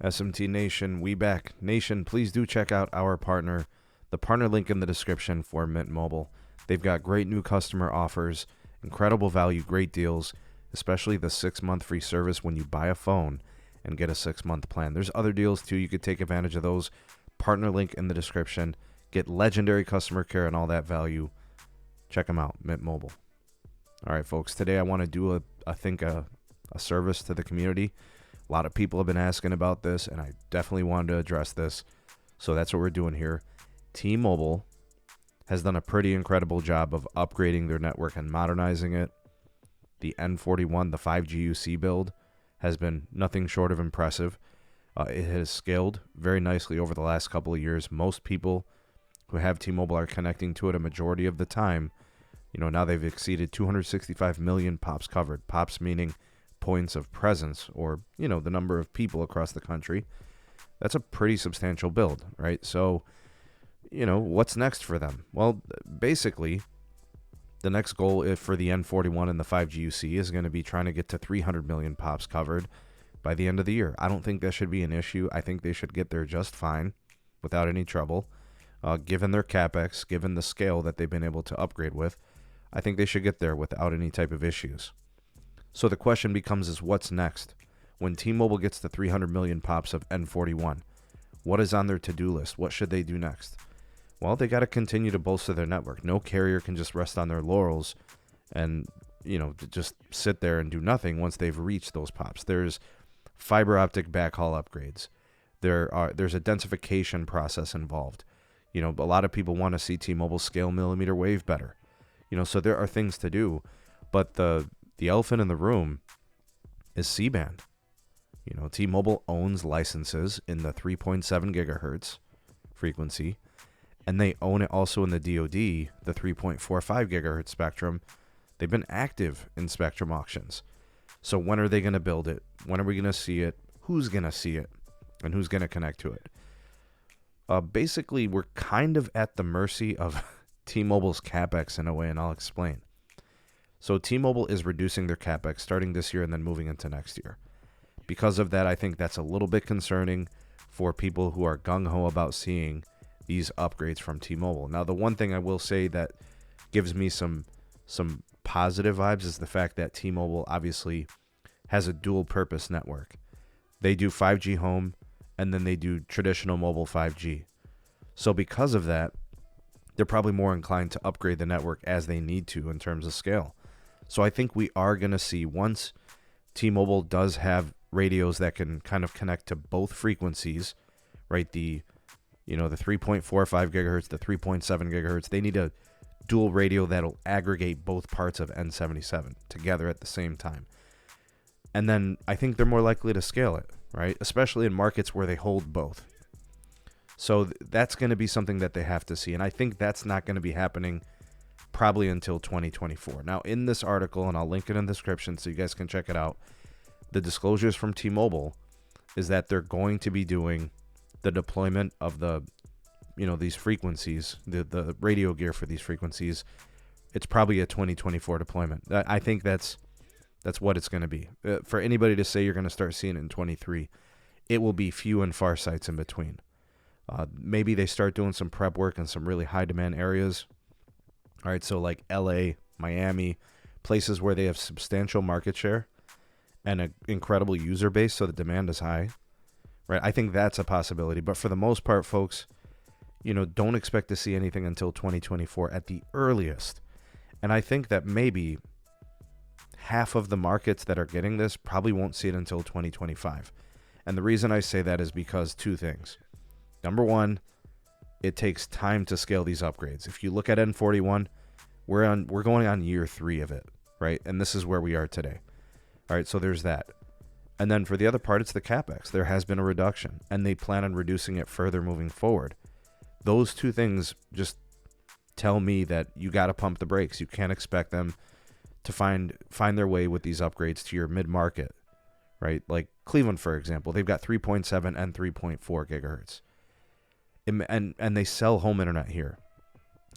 SMT Nation, we back. Nation, please do check out our partner. The partner link in the description for Mint Mobile. They've got great new customer offers, incredible value, great deals, especially the 6-month free service when you buy a phone and get a 6-month plan. There's other deals too. You could take advantage of those. Partner link in the description. Get legendary customer care and all that value. Check them out, Mint Mobile. All right, folks. Today I want to do a service to the community. A lot of people have been asking about this, and I definitely wanted to address this. So that's what we're doing here. T-Mobile has done a pretty incredible job of upgrading their network and modernizing it. The N41, the 5G UC build, has been nothing short of impressive. It has scaled very nicely over the last couple of years. Most people who have T-Mobile are connecting to it a majority of the time. Now they've exceeded 265 million POPs covered. POPs meaning points of presence, or, the number of people across the country. That's a pretty substantial build, right? So, what's next for them? Well, basically, the next goal for the N41 and the 5G UC is going to be trying to get to 300 million POPs covered by the end of the year. I don't think that should be an issue. I think they should get there just fine without any trouble. Given their CapEx, given the scale that they've been able to upgrade with, I think they should get there without any type of issues. So the question becomes what's next? When T-Mobile gets to 300 million POPs of N41, what is on their to-do list? What should they do next? Well, they got to continue to bolster their network. No carrier can just rest on their laurels and, just sit there and do nothing once they've reached those POPs. There's fiber optic backhaul upgrades. There's a densification process involved. A lot of people want to see T-Mobile scale mmWave better. So there are things to do, but the elephant in the room is C-band. T-Mobile owns licenses in the 3.7 gigahertz frequency, and they own it also in the DoD, the 3.45 gigahertz spectrum. They've been active in spectrum auctions. So when are they going to build it? When are we going to see it? Who's going to see it? And who's going to connect to it? Basically, we're kind of at the mercy of T-Mobile's CapEx in a way, and I'll explain. So T-Mobile is reducing their CapEx starting this year and then moving into next year. Because of that, I think that's a little bit concerning for people who are gung-ho about seeing these upgrades from T-Mobile. Now, the one thing I will say that gives me some positive vibes is the fact that T-Mobile obviously has a dual-purpose network. They do 5G home, and then they do traditional mobile 5G. So because of that, they're probably more inclined to upgrade the network as they need to in terms of scale. So I think we are going to see, once T-Mobile does have radios that can kind of connect to both frequencies, right? The 3.45 gigahertz, the 3.7 gigahertz, they need a dual radio that'll aggregate both parts of N77 together at the same time. And then I think they're more likely to scale it, right? Especially in markets where they hold both. So that's going to be something that they have to see. And I think that's not going to be happening probably until 2024. Now, in this article, and I'll link it in the description so you guys can check it out, the disclosures from T-Mobile is that they're going to be doing the deployment of these frequencies, the radio gear for these frequencies. It's probably a 2024 deployment. I think that's what it's going to be. For anybody to say you're going to start seeing it in 23, it will be few and far sites in between. Maybe they start doing some prep work in some really high demand areas. All right, so like LA, Miami, places where they have substantial market share and an incredible user base, so the demand is high. Right? I think that's a possibility. But for the most part, folks, don't expect to see anything until 2024 at the earliest. And I think that maybe half of the markets that are getting this probably won't see it until 2025. And the reason I say that is because two things. Number one, it takes time to scale these upgrades. If you look at N41, we're going on year 3 of it, right? And this is where we are today. All right, so there's that. And then for the other part, it's the CapEx. There has been a reduction, and they plan on reducing it further moving forward. Those two things just tell me that you got to pump the brakes. You can't expect them to find their way with these upgrades to your mid-market, right? Like Cleveland, for example, they've got 3.7 and 3.4 gigahertz. And they sell home internet here.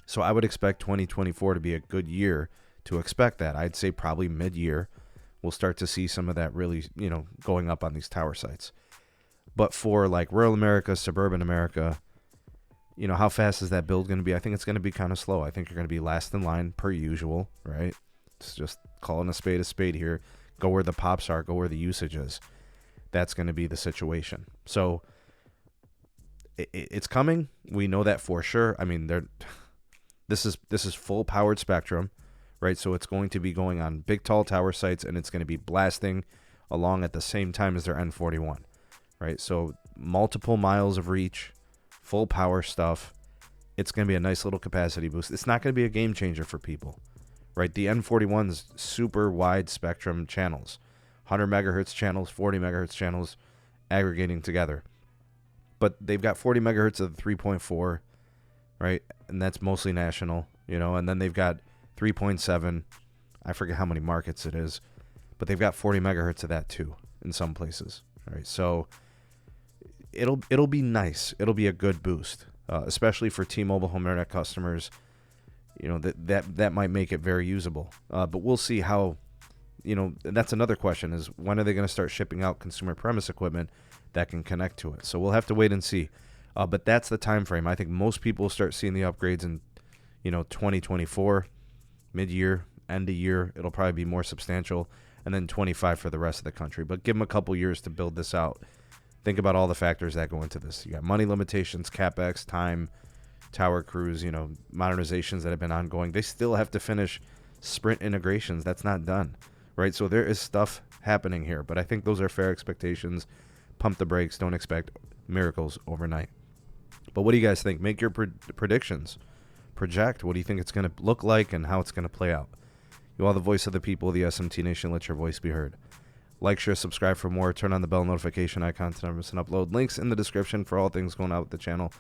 So I would expect 2024 to be a good year to expect that. I'd say probably mid-year we'll start to see some of that really, going up on these tower sites. But for like rural America, suburban America, you know, how fast is that build going to be? I think it's going to be kind of slow. I think you're going to be last in line per usual, right? It's just calling a spade here. Go where the pops are, go where the usage is. That's going to be the situation. So it's coming. We know that for sure. I mean, this is full powered spectrum, right? So it's going to be going on big tall tower sites, and it's going to be blasting along at the same time as their N41, right? So multiple miles of reach, full power stuff. It's going to be a nice little capacity boost. It's not going to be a game changer for people, right? The N41's super wide spectrum channels, 100 megahertz channels, 40 megahertz channels aggregating together. But they've got 40 megahertz of the 3.4, right? And that's mostly national, you know, and then they've got 3.7. I forget how many markets it is, but they've got 40 megahertz of that too in some places, right? So it'll be nice. It'll be a good boost, especially for T-Mobile home internet customers. You know, that might make it very usable. But we'll see how, you know, that's another question is when are they going to start shipping out consumer premise equipment that can connect to it? So we'll have to wait and see. But that's the time frame. I think most people will start seeing the upgrades in, you know, 2024, mid-year, end of year. It'll probably be more substantial, and then 25 for the rest of the country. But give them a couple years to build this out. Think about all the factors that go into this. You got money limitations, CapEx, time, tower crews, you know, modernizations that have been ongoing. They still have to finish Sprint integrations. That's not done, right? So there is stuff happening here, but I think those are fair expectations. Pump the brakes. Don't expect miracles overnight. But what do you guys think? Make your predictions. Project. What do you think it's going to look like and how it's going to play out? You are the voice of the people of the SMT Nation. Let your voice be heard. Like, share, subscribe for more. Turn on the bell notification icon to never miss an upload. Links in the description for all things going on with the channel.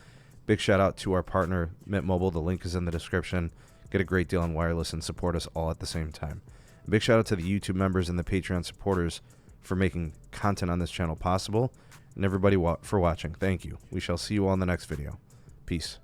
Big shout out to our partner, Mint Mobile. The link is in the description. Get a great deal on wireless and support us all at the same time. Big shout out to the YouTube members and the Patreon supporters for making content on this channel possible. And everybody for watching. Thank you. We shall see you all in the next video. Peace.